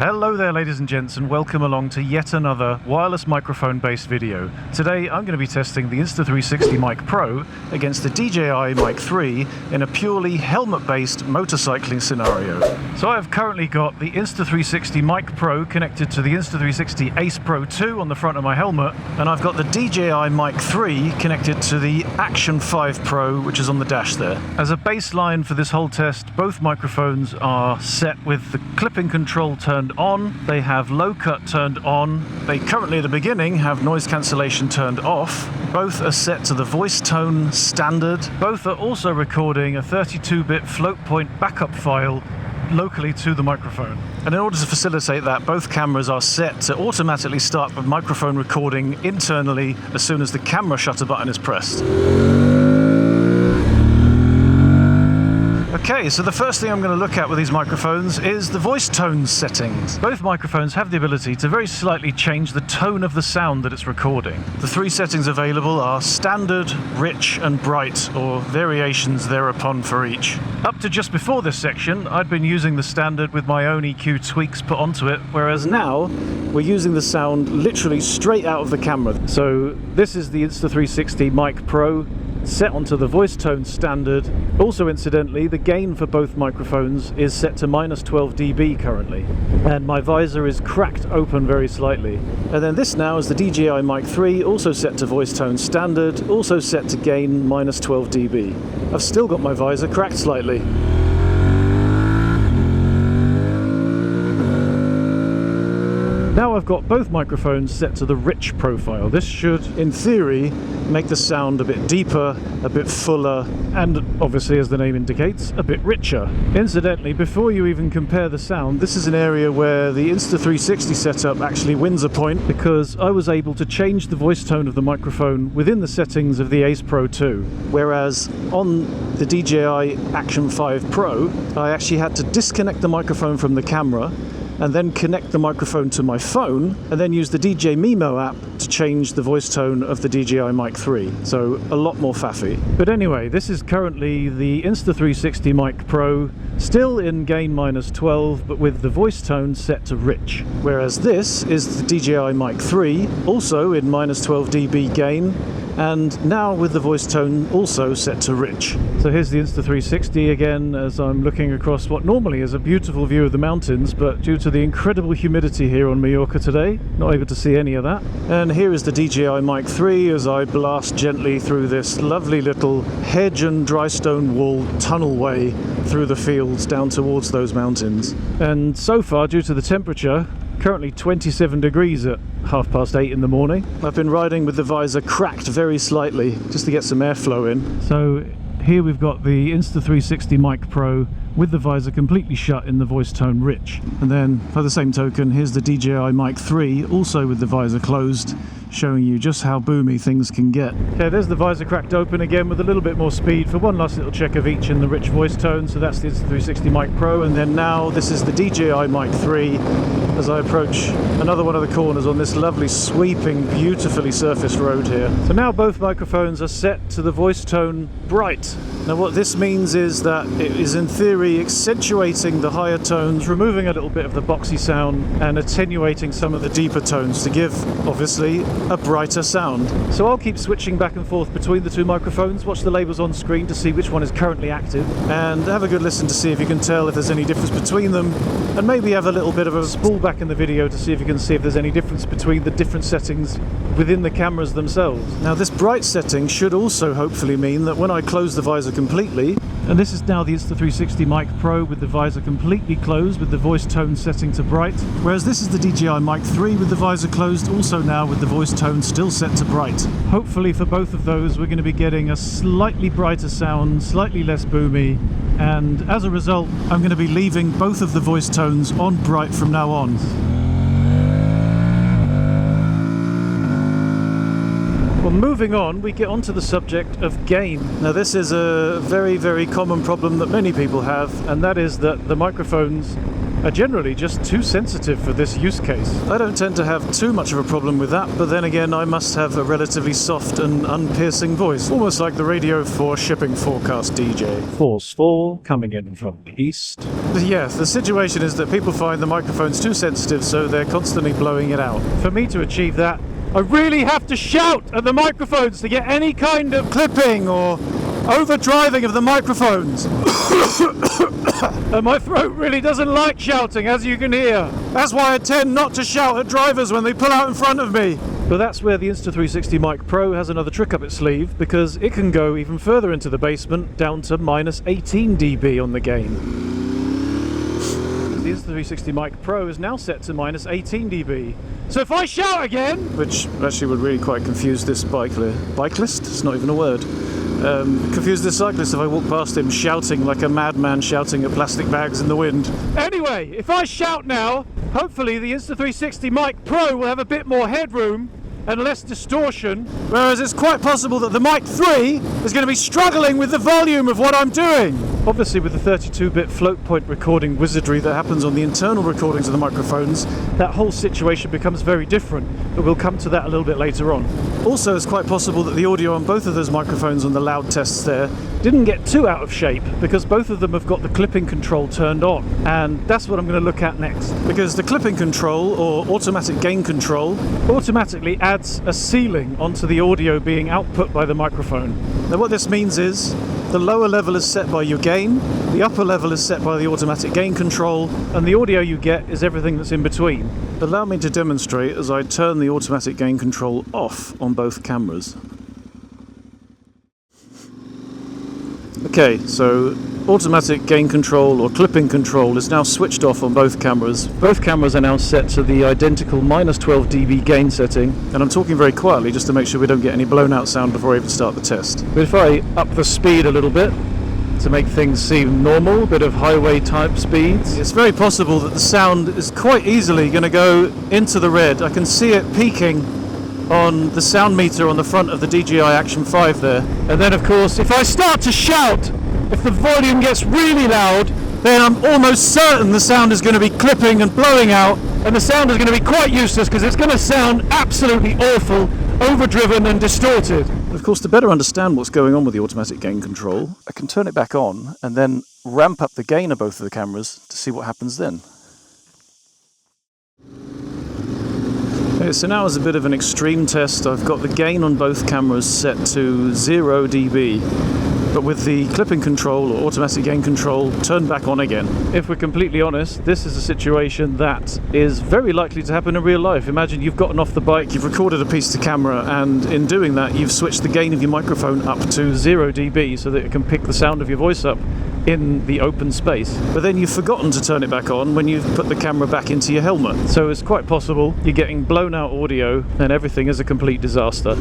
Hello there ladies and gents, and welcome along to yet another wireless microphone based video. Today I'm going to be testing the Insta360 Mic Pro against the DJI Mic 3 in a purely helmet based motorcycling scenario. So I've currently got the Insta360 Mic Pro connected to the Insta360 Ace Pro 2 on the front of my helmet, and I've got the DJI Mic 3 connected to the Action 5 Pro, which is on the dash there. As a baseline for this whole test, both microphones are set with the clipping control turned on, they have low cut turned on, they currently at the beginning have noise cancellation turned off, both are set to the voice tone standard, both are also recording a 32-bit float point backup file locally to the microphone. And in order to facilitate that, both cameras are set to automatically start the microphone recording internally as soon as the camera shutter button is pressed. Okay, so the first thing I'm going to look at with these microphones is the voice tone settings. Both microphones have the ability to very slightly change the tone of the sound that it's recording. The three settings available are standard, rich and bright, or variations thereupon for each. Up to just before this section, I'd been using the standard with my own EQ tweaks put onto it, whereas now we're using the sound literally straight out of the camera. So this is the Insta360 Mic Pro, set onto the voice tone standard. Also incidentally, the gain for both microphones is set to -12 dB currently, and my visor is cracked open very slightly. And then this now is the DJI Mic 3, also set to voice tone standard, also set to gain -12 dB. I've still got my visor cracked slightly. Now I've got both microphones set to the rich profile. This should, in theory, make the sound a bit deeper, a bit fuller, and obviously, as the name indicates, a bit richer. Incidentally, before you even compare the sound, this is an area where the Insta360 setup actually wins a point, because I was able to change the voice tone of the microphone within the settings of the Ace Pro 2, whereas on the DJI Action 5 Pro, I actually had to disconnect the microphone from the camera and then connect the microphone to my phone, and then use the DJ Mimo app to change the voice tone of the DJI Mic 3. So a lot more faffy. But anyway, this is currently the Insta360 Mic Pro, still in gain -12, but with the voice tone set to rich. Whereas this is the DJI Mic 3, also in -12 dB gain, and now with the voice tone also set to rich. So here's the Insta360 again, as I'm looking across what normally is a beautiful view of the mountains, but due to the incredible humidity here on Mallorca today, not able to see any of that. And here is the DJI Mic 3 as I blast gently through this lovely little hedge and dry stone wall tunnelway through the fields down towards those mountains. And so far, due to the temperature, currently 27 degrees at 8:30 in the morning. I've been riding with the visor cracked very slightly just to get some airflow in. So here we've got the Insta360 Mic Pro with the visor completely shut in the voice tone rich. And then by the same token, here's the DJI Mic 3 also with the visor closed, showing you just how boomy things can get. Okay, there's the visor cracked open again with a little bit more speed for one last little check of each in the rich voice tone. So that's the Insta360 Mic Pro, and then now this is the DJI Mic 3 as I approach another one of the corners on this lovely sweeping, beautifully surfaced road here. So now both microphones are set to the voice tone bright. Now what this means is that it is in theory accentuating the higher tones, removing a little bit of the boxy sound and attenuating some of the deeper tones to give, obviously, a brighter sound. So I'll keep switching back and forth between the two microphones, watch the labels on screen to see which one is currently active, and have a good listen to see if you can tell if there's any difference between them, and maybe have a little bit of a spool back in the video to see if you can see if there's any difference between the different settings within the cameras themselves. Now this bright setting should also hopefully mean that when I close the visor completely, and this is now the Insta360 Mic Pro with the visor completely closed with the voice tone setting to bright, whereas this is the DJI Mic 3 with the visor closed, also now with the voice tone still set to bright. Hopefully for both of those we're going to be getting a slightly brighter sound, slightly less boomy, and as a result I'm going to be leaving both of the voice tones on bright from now on. Well, moving on, we get onto the subject of gain. Now this is a very, very common problem that many people have, and that is that the microphones are generally just too sensitive for this use case. I don't tend to have too much of a problem with that, but then again, I must have a relatively soft and unpiercing voice, almost like the radio for shipping forecast DJ. Force 4 coming in from the east. Yeah, the situation is that people find the microphone's too sensitive, so they're constantly blowing it out. For me to achieve that, I really have to shout at the microphones to get any kind of clipping or overdriving of the microphones. And my throat really doesn't like shouting, as you can hear. That's why I tend not to shout at drivers when they pull out in front of me. But that's where the Insta360 Mic Pro has another trick up its sleeve, because it can go even further into the basement, down to minus 18 dB on the gain. The Insta360 Mic Pro is now set to minus 18 dB. So if I shout again... Which actually would really quite confuse this bikelist? It's not even a word. Confuse this cyclist if I walk past him shouting like a madman shouting at plastic bags in the wind. Anyway, if I shout now, hopefully the Insta360 Mic Pro will have a bit more headroom and less distortion, whereas it's quite possible that the Mic 3 is going to be struggling with the volume of what I'm doing. Obviously, with the 32-bit float point recording wizardry that happens on the internal recordings of the microphones, that whole situation becomes very different, but we'll come to that a little bit later on. Also, it's quite possible that the audio on both of those microphones on the loud tests there didn't get too out of shape, because both of them have got the clipping control turned on, and that's what I'm going to look at next. Because the clipping control, or automatic gain control, automatically adds a ceiling onto the audio being output by the microphone. Now what this means is, the lower level is set by your gain, the upper level is set by the automatic gain control, and the audio you get is everything that's in between. Allow me to demonstrate as I turn the automatic gain control off on both cameras. Okay, so automatic gain control or clipping control is now switched off on both cameras. Both cameras are now set to the identical minus 12 dB gain setting, and I'm talking very quietly just to make sure we don't get any blown out sound before I even start the test. But if I up the speed a little bit to make things seem normal, a bit of highway type speeds, it's very possible that the sound is quite easily going to go into the red. I can see it peaking on the sound meter on the front of the DJI Action 5 there. And then of course, if I start to shout, if the volume gets really loud, then I'm almost certain the sound is going to be clipping and blowing out, and the sound is going to be quite useless because it's going to sound absolutely awful, overdriven and distorted. Of course, to better understand what's going on with the automatic gain control, I can turn it back on and then ramp up the gain of both of the cameras to see what happens then. Okay, so now as a bit of an extreme test, I've got the gain on both cameras set to 0 dB, but with the clipping control or automatic gain control turned back on again. If we're completely honest, this is a situation that is very likely to happen in real life. Imagine you've gotten off the bike, you've recorded a piece to camera, and in doing that you've switched the gain of your microphone up to 0 dB so that it can pick the sound of your voice up in the open space. But then you've forgotten to turn it back on when you've put the camera back into your helmet. So it's quite possible you're getting blown out audio and everything is a complete disaster.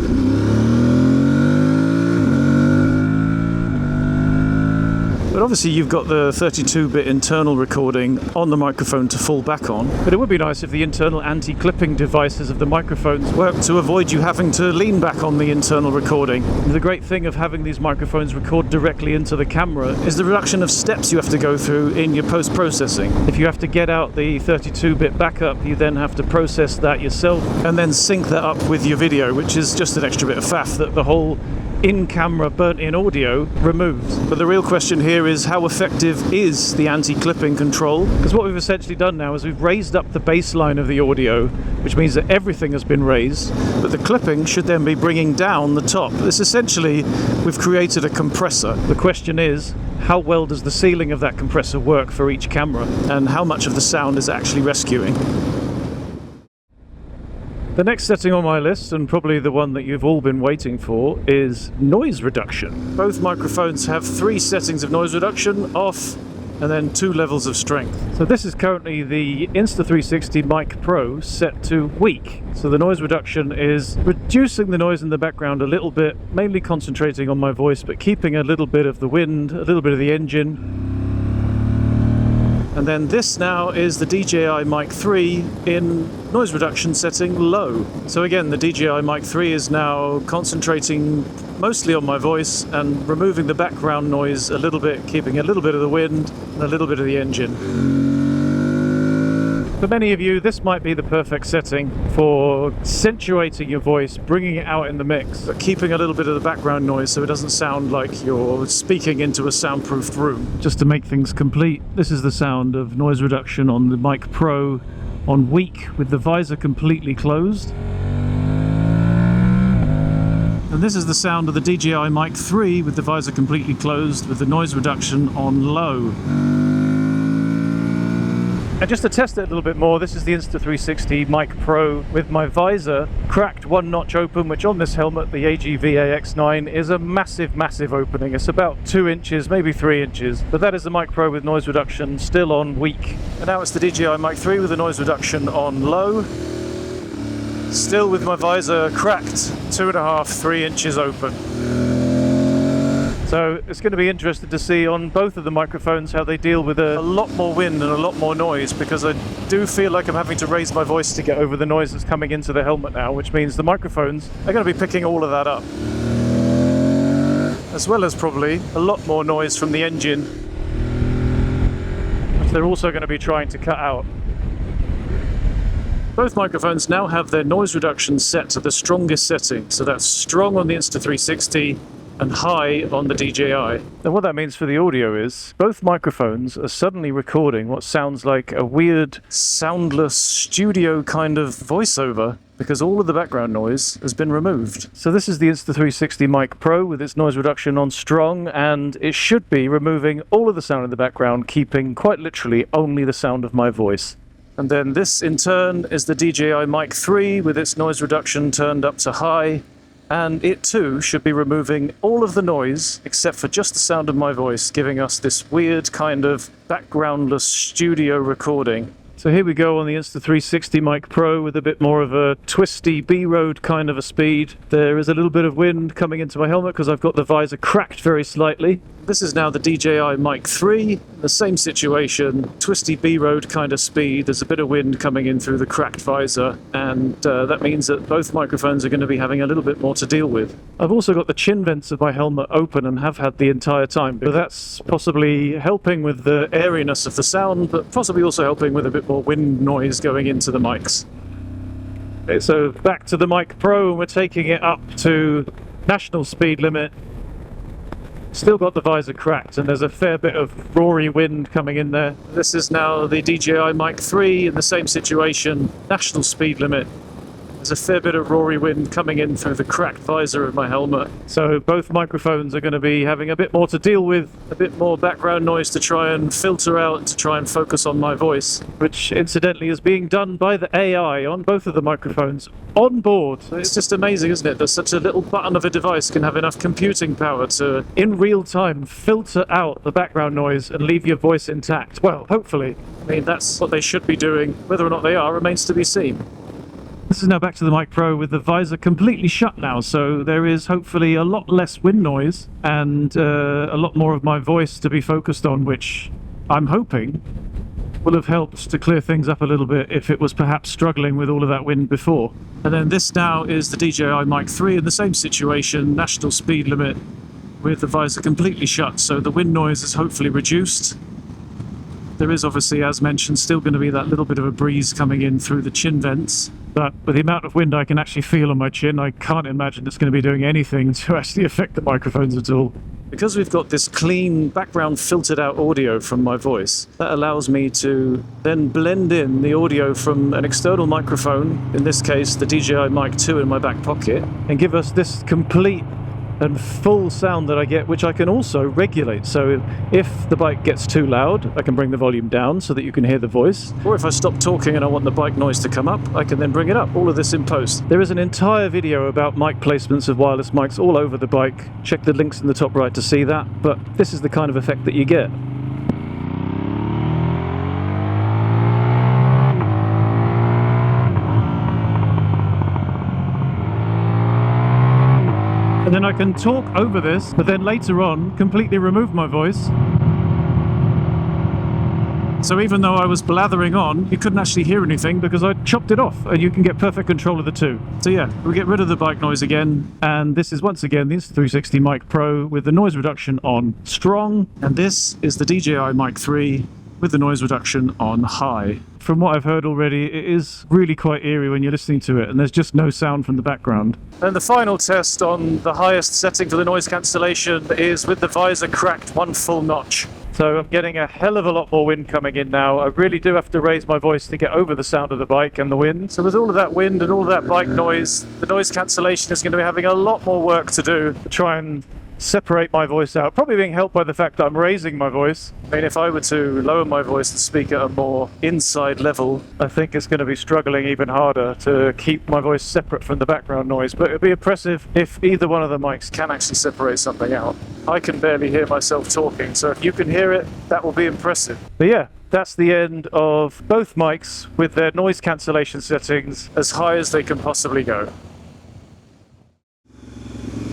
But obviously you've got the 32-bit internal recording on the microphone to fall back on. But it would be nice if the internal anti-clipping devices of the microphones worked to avoid you having to lean back on the internal recording. The great thing of having these microphones record directly into the camera is the reduction of steps you have to go through in your post-processing. If you have to get out the 32-bit backup, you then have to process that yourself and then sync that up with your video, which is just an extra bit of faff that the whole in-camera burnt-in audio removes. But the real question here is, how effective is the anti-clipping control? Because what we've essentially done now is we've raised up the baseline of the audio, which means that everything has been raised, but the clipping should then be bringing down the top. This essentially, we've created a compressor. The question is, how well does the ceiling of that compressor work for each camera? And how much of the sound is actually rescuing? The next setting on my list, and probably the one that you've all been waiting for, is noise reduction. Both microphones have 3 settings of noise reduction, off, and then 2 levels of strength. So this is currently the Insta360 Mic Pro set to weak. So the noise reduction is reducing the noise in the background a little bit, mainly concentrating on my voice, but keeping a little bit of the wind, a little bit of the engine. And then this now is the DJI Mic 3 in noise reduction setting low. So again, the DJI Mic 3 is now concentrating mostly on my voice and removing the background noise a little bit, keeping a little bit of the wind and a little bit of the engine. For many of you, this might be the perfect setting for accentuating your voice, bringing it out in the mix, but keeping a little bit of the background noise so it doesn't sound like you're speaking into a soundproofed room. Just to make things complete, this is the sound of noise reduction on the Mic Pro on weak with the visor completely closed. And this is the sound of the DJI Mic 3 with the visor completely closed with the noise reduction on low. And just to test it a little bit more, this is the Insta360 Mic Pro with my visor cracked one notch open, which on this helmet, the AGV-AX9, is a massive, massive opening. It's about 2 inches, maybe 3 inches. But that is the Mic Pro with noise reduction still on weak. And now it's the DJI Mic 3 with the noise reduction on low. Still with my visor cracked 2.5, 3 inches open. So it's going to be interesting to see on both of the microphones how they deal with a lot more wind and a lot more noise, because I do feel like I'm having to raise my voice to get over the noise that's coming into the helmet now, which means the microphones are going to be picking all of that up. As well as probably a lot more noise from the engine, which they're also going to be trying to cut out. Both microphones now have their noise reduction set to the strongest setting, so that's strong on the Insta360 and high on the DJI. And what that means for the audio is both microphones are suddenly recording what sounds like a weird, soundless studio kind of voiceover, because all of the background noise has been removed. So this is the Insta360 Mic Pro with its noise reduction on strong, and it should be removing all of the sound in the background, keeping quite literally only the sound of my voice. And then this in turn is the DJI Mic 3 with its noise reduction turned up to high, and it too should be removing all of the noise except for just the sound of my voice, giving us this weird kind of backgroundless studio recording. So here we go on the Insta360 Mic Pro with a bit more of a twisty B-road kind of a speed. There is a little bit of wind coming into my helmet because I've got the visor cracked very slightly. This is now the DJI Mic 3, the same situation, twisty B-road kind of speed. There's a bit of wind coming in through the cracked visor, and that means that both microphones are going to be having a little bit more to deal with. I've also got the chin vents of my helmet open and have had the entire time, so that's possibly helping with the airiness of the sound, but possibly also helping with a bit more wind noise going into the mics. Okay, so back to the Mic Pro, and we're taking it up to national speed limit. Still got the visor cracked, and there's a fair bit of roary wind coming in there. This is now the DJI Mic 3 in the same situation, national speed limit. There's a fair bit of roary wind coming in through the cracked visor of my helmet. So both microphones are going to be having a bit more to deal with, a bit more background noise to try and filter out, to try and focus on my voice, which incidentally is being done by the AI on both of the microphones on board. It's just amazing, isn't it, that such a little button of a device can have enough computing power to, in real time, filter out the background noise and leave your voice intact. Well, hopefully. I mean, that's what they should be doing. Whether or not they are remains to be seen. This is now back to the Mic Pro with the visor completely shut now, so there is hopefully a lot less wind noise and a lot more of my voice to be focused on, which I'm hoping will have helped to clear things up a little bit if it was perhaps struggling with all of that wind before. And then this now is the DJI Mic 3 in the same situation, national speed limit, with the visor completely shut, so the wind noise is hopefully reduced. There is obviously, as mentioned, still going to be that little bit of a breeze coming in through the chin vents, but with the amount of wind I can actually feel on my chin, I can't imagine it's going to be doing anything to actually affect the microphones at all. Because we've got this clean background filtered out audio from my voice, that allows me to then blend in the audio from an external microphone, in this case the DJI Mic 2 in my back pocket, and give us this complete and full sound that I get, which I can also regulate. So if the bike gets too loud, I can bring the volume down so that you can hear the voice. Or if I stop talking and I want the bike noise to come up, I can then bring it up. All of this in post. There is an entire video about mic placements of wireless mics all over the bike. Check the links in the top right to see that, but this is the kind of effect that you get. And then I can talk over this, but then later on completely remove my voice. So even though I was blathering on, you couldn't actually hear anything because I chopped it off, and you can get perfect control of the two. So yeah, we get rid of the bike noise again, and this is once again the Insta360 Mic Pro with the noise reduction on strong, and this is the DJI Mic 3 with the noise reduction on high. from what I've heard already, it is really quite eerie when you're listening to it, and there's just no sound from the background. And the final test on the highest setting for the noise cancellation is with the visor cracked 1 full notch. So I'm getting a hell of a lot more wind coming in now. I really do have to raise my voice to get over the sound of the bike and the wind. So with all of that wind and all of that bike noise, the noise cancellation is going to be having a lot more work to do to try and separate my voice out, probably being helped by the fact that I'm raising my voice. I mean, if I were to lower my voice and speak at a more inside level, I think it's going to be struggling even harder to keep my voice separate from the background noise. But it'd be impressive if either one of the mics can actually separate something out. I can barely hear myself talking, so if you can hear it, that will be impressive. But yeah, that's the end of both mics with their noise cancellation settings as high as they can possibly go.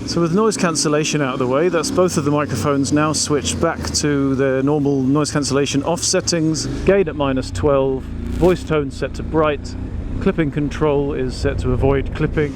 So with noise cancellation out of the way, that's both of the microphones now switched back to their normal noise cancellation off settings. Gain at -12, voice tone set to bright, clipping control is set to avoid clipping.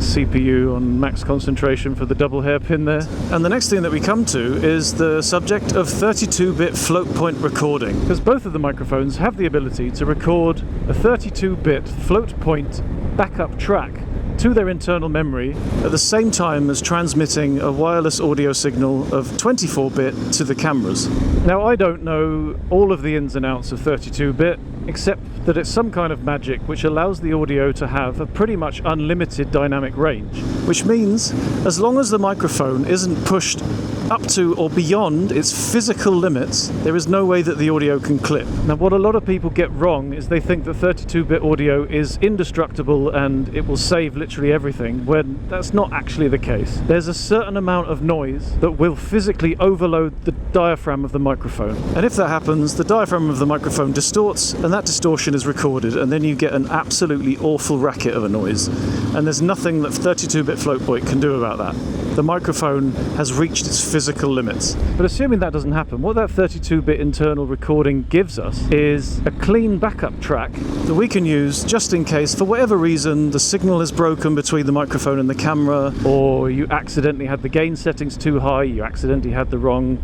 CPU on max concentration for the double hairpin there. And the next thing that we come to is the subject of 32-bit float point recording, because both of the microphones have the ability to record a 32-bit float point backup track to their internal memory at the same time as transmitting a wireless audio signal of 24-bit to the cameras. Now, I don't know all of the ins and outs of 32-bit, except that it's some kind of magic which allows the audio to have a pretty much unlimited dynamic range, which means as long as the microphone isn't pushed up to or beyond its physical limits, there is no way that the audio can clip. Now, what a lot of people get wrong is they think that 32-bit audio is indestructible and it will save literally everything, when that's not actually the case. There's a certain amount of noise that will physically overload the diaphragm of the microphone. And if that happens, the diaphragm of the microphone distorts, and that distortion is recorded, and then you get an absolutely awful racket of a noise. And there's nothing that 32-bit float point can do about that. The microphone has reached its physical limits. But assuming that doesn't happen, what that 32-bit internal recording gives us is a clean backup track that we can use just in case, for whatever reason, the signal is broken between the microphone and the camera, or you accidentally had the gain settings too high, you accidentally had the wrong,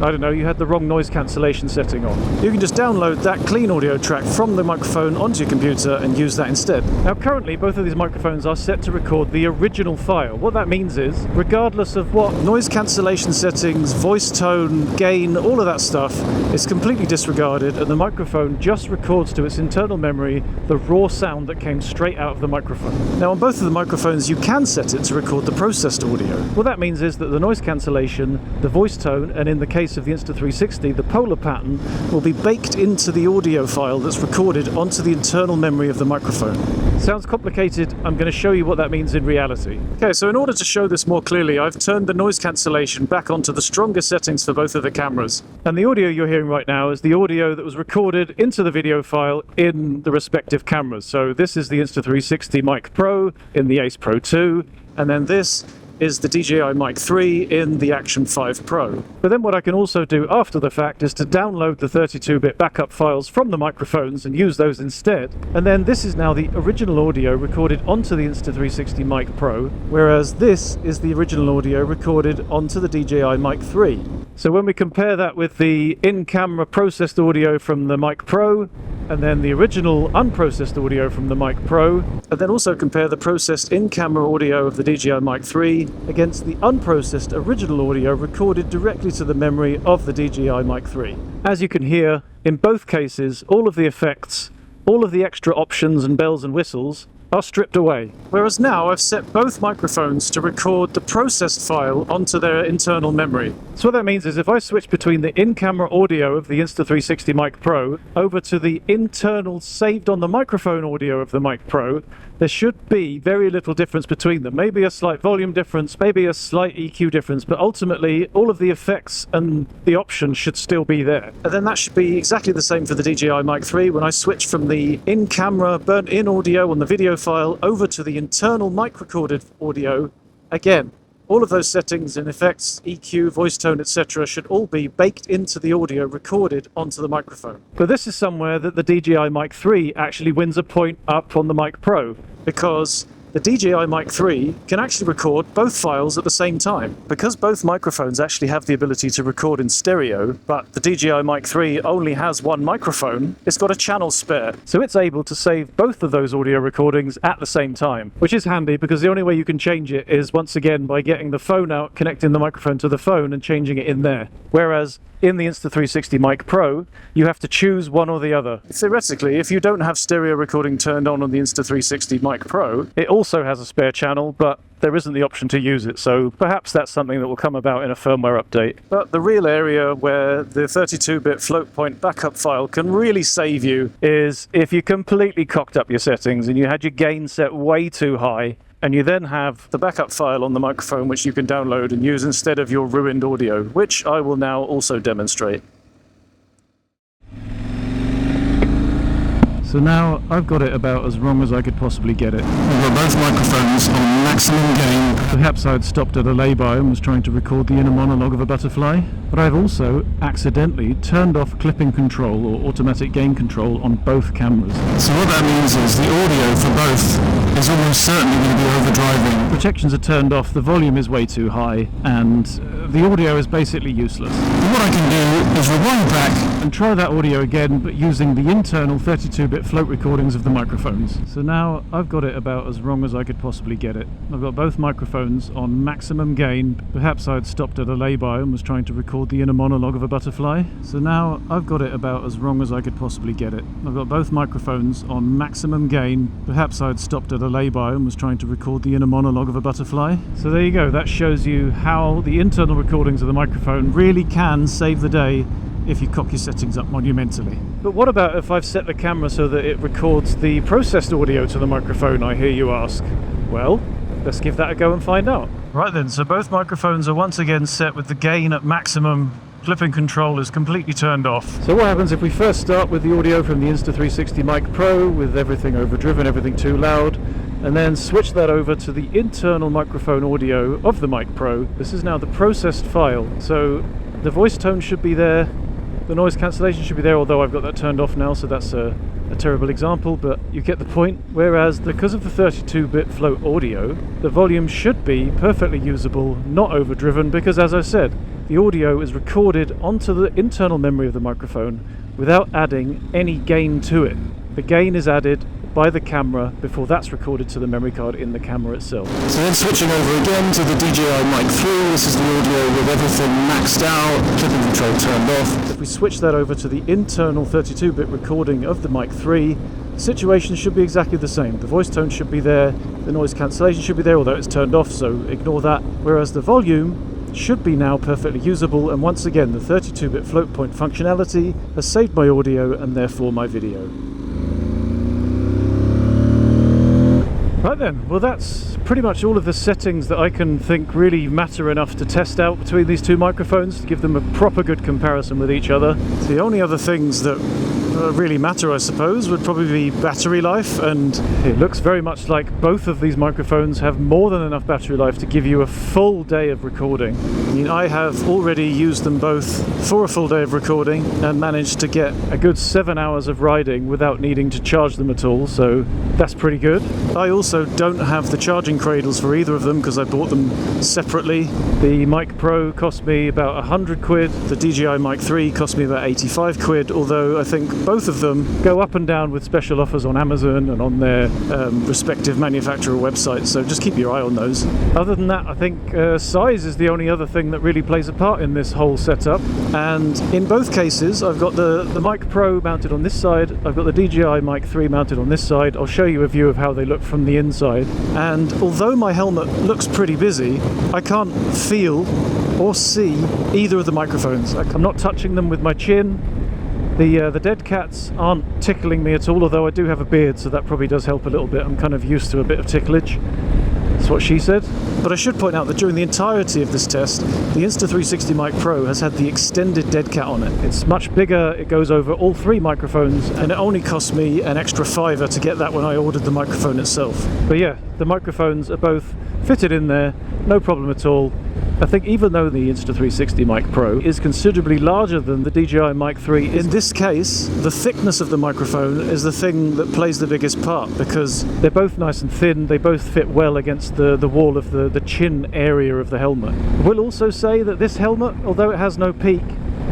I don't know, you had the wrong noise cancellation setting on. You can just download that clean audio track from the microphone onto your computer and use that instead. Now, currently, both of these microphones are set to record the original file. What that means is, regardless of what noise cancellation settings, voice tone, gain, all of that stuff is completely disregarded, and the microphone just records to its internal memory the raw sound that came straight out of the microphone. Now, on both of the microphones, you can set it to record the processed audio. What that means is that the noise cancellation, the voice tone, and in the case of the Insta360, the polar pattern will be baked into the audio file that's recorded onto the internal memory of the microphone. Sounds complicated. I'm going to show you what that means in reality. Okay, so in order to show this more clearly, I've turned the noise cancellation back onto the stronger settings for both of the cameras. And the audio you're hearing right now is the audio that was recorded into the video file in the respective cameras. So this is the Insta360 Mic Pro in the Ace Pro 2, and then this is the DJI Mic 3 in the Action 5 Pro. But then what I can also do after the fact is to download the 32-bit backup files from the microphones and use those instead. And then this is now the original audio recorded onto the Insta360 Mic Pro, whereas this is the original audio recorded onto the DJI Mic 3. So when we compare that with the in-camera processed audio from the Mic Pro, and then the original unprocessed audio from the Mic Pro, and then also compare the processed in-camera audio of the DJI Mic 3 against the unprocessed original audio recorded directly to the memory of the DJI Mic 3. As you can hear, in both cases, all of the effects, all of the extra options and bells and whistles are stripped away. Whereas now I've set both microphones to record the processed file onto their internal memory. So what that means is if I switch between the in-camera audio of the Insta360 Mic Pro over to the internal saved on the microphone audio of the Mic Pro, there should be very little difference between them. Maybe a slight volume difference, maybe a slight EQ difference, but ultimately all of the effects and the options should still be there. And then that should be exactly the same for the DJI Mic 3 when I switch from the in-camera burnt-in audio on the video file over to the internal mic-recorded audio. Again, all of those settings and effects, EQ, voice tone, etc. should all be baked into the audio recorded onto the microphone. But this is somewhere that the DJI Mic 3 actually wins a point up on the Mic Pro, because the DJI Mic 3 can actually record both files at the same time. Because both microphones actually have the ability to record in stereo, but the DJI Mic 3 only has one microphone, it's got a channel spare. So it's able to save both of those audio recordings at the same time, which is handy because the only way you can change it is once again by getting the phone out, connecting the microphone to the phone and changing it in there. Whereas in the Insta360 Mic Pro, you have to choose one or the other. Theoretically, if you don't have stereo recording turned on the Insta360 Mic Pro, it also has a spare channel, but there isn't the option to use it, so perhaps that's something that will come about in a firmware update. But the real area where the 32-bit float point backup file can really save you is if you completely cocked up your settings and you had your gain set way too high, and you then have the backup file on the microphone which you can download and use instead of your ruined audio, which I will now also demonstrate. So now I've got it about as wrong as I could possibly get it. I've got both microphones on maximum gain. Perhaps I'd stopped at a lay-by and was trying to record the inner monologue of a butterfly, but I've also accidentally turned off clipping control or automatic gain control on both cameras. So what that means is the audio for both is almost certainly going to be overdriving. Protections are turned off, the volume is way too high, and the audio is basically useless. And what I can do is rewind back and try that audio again, but using the internal 32-bit float recordings of the microphones. So now I've got it about as wrong as I could possibly get it. I've got both microphones on maximum gain. Perhaps I'd stopped at a lay-by and was trying to record the inner monologue of a butterfly. So now I've got it about as wrong as I could possibly get it. I've got both microphones on maximum gain. Perhaps I'd stopped at a lay-by and was trying to record the inner monologue of a butterfly. So there you go, that shows you how the internal recordings of the microphone really can save the day if you cock your settings up monumentally. But what about if I've set the camera so that it records the processed audio to the microphone, I hear you ask? Well, let's give that a go and find out. Right then, so both microphones are once again set with the gain at maximum. Clipping control is completely turned off. So what happens if we first start with the audio from the Insta360 Mic Pro with everything overdriven, everything too loud, and then switch that over to the internal microphone audio of the Mic Pro. This is now the processed file, so the voice tone should be there, the noise cancellation should be there, although I've got that turned off now, so that's a terrible example, but you get the point. Whereas because of the 32-bit float audio, the volume should be perfectly usable, not overdriven, because as I said, the audio is recorded onto the internal memory of the microphone without adding any gain to it. The gain is added by the camera before that's recorded to the memory card in the camera itself. So then switching over again to the DJI Mic 3, this is the audio with everything maxed out, clipping control turned off. If we switch that over to the internal 32-bit recording of the Mic 3, the situation should be exactly the same. The voice tone should be there, the noise cancellation should be there, although it's turned off, so ignore that. Whereas the volume should be now perfectly usable, and once again the 32-bit float point functionality has saved my audio and therefore my video. Right then, well that's pretty much all of the settings that I can think really matter enough to test out between these two microphones to give them a proper good comparison with each other. The only other things that really matter, I suppose, would probably be battery life, and it looks very much like both of these microphones have more than enough battery life to give you a full day of recording. I mean, I have already used them both for a full day of recording and managed to get a good 7 hours of riding without needing to charge them at all, so that's pretty good. I also don't have the charging cradles for either of them because I bought them separately. The Mic Pro cost me about 100 quid, the DJI Mic 3 cost me about 85 quid, although I think both of them go up and down with special offers on Amazon and on their respective manufacturer websites, so just keep your eye on those. Other than that, I think size is the only other thing that really plays a part in this whole setup, and in both cases I've got the Mic Pro mounted on this side, I've got the DJI Mic 3 mounted on this side. I'll show you a view of how they look from the inside, and although my helmet looks pretty busy, I can't feel or see either of the microphones. I'm not touching them with my chin. The dead cats aren't tickling me at all, although I do have a beard, so that probably does help a little bit. I'm kind of used to a bit of ticklage. That's what she said. But I should point out that during the entirety of this test, the Insta360 Mic Pro has had the extended dead cat on it. It's much bigger, it goes over all three microphones, and it only cost me an extra £5 to get that when I ordered the microphone itself. But yeah, the microphones are both fitted in there, no problem at all. I think even though the Insta360 Mic Pro is considerably larger than the DJI Mic 3, in this case, the thickness of the microphone is the thing that plays the biggest part, because they're both nice and thin, they both fit well against the wall of the chin area of the helmet. I will also say that this helmet, although it has no peak,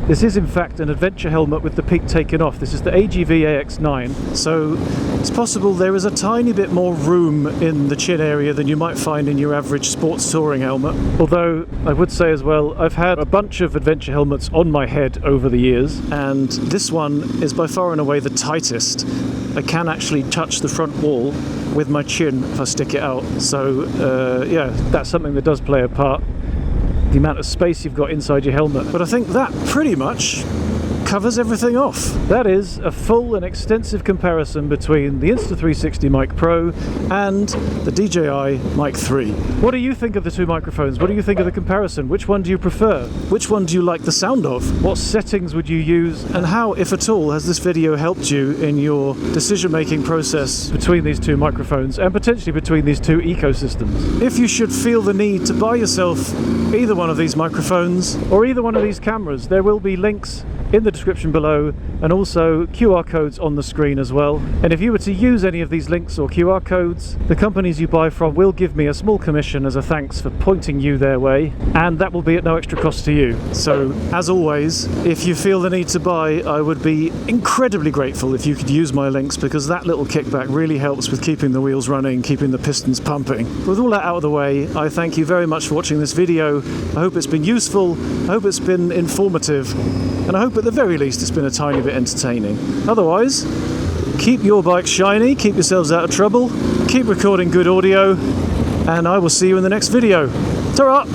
this is in fact an adventure helmet with the peak taken off. This is the AGV AX9, so it's possible there is a tiny bit more room in the chin area than you might find in your average sports touring helmet. Although I would say as well, I've had a bunch of adventure helmets on my head over the years, and this one is by far and away the tightest. I can actually touch the front wall with my chin if I stick it out, so yeah, that's something that does play a part, the amount of space you've got inside your helmet. But I think that pretty much covers everything off. That is a full and extensive comparison between the Insta360 Mic Pro and the DJI Mic 3. What do you think of the two microphones? What do you think of the comparison? Which one do you prefer? Which one do you like the sound of? What settings would you use? And how, if at all, has this video helped you in your decision-making process between these two microphones and potentially between these two ecosystems? If you should feel the need to buy yourself either one of these microphones or either one of these cameras, there will be links in the description below, and also QR codes on the screen as well. And if you were to use any of these links or QR codes, the companies you buy from will give me a small commission as a thanks for pointing you their way, and that will be at no extra cost to you. So as always, if you feel the need to buy, I would be incredibly grateful if you could use my links, because that little kickback really helps with keeping the wheels running, keeping the pistons pumping. With all that out of the way, I thank you very much for watching this video. I hope it's been useful, I hope it's been informative, and I hope at the very least it's been a tiny bit entertaining. Otherwise, keep your bike shiny, keep yourselves out of trouble, keep recording good audio, and I will see you in the next video. Ta-ra!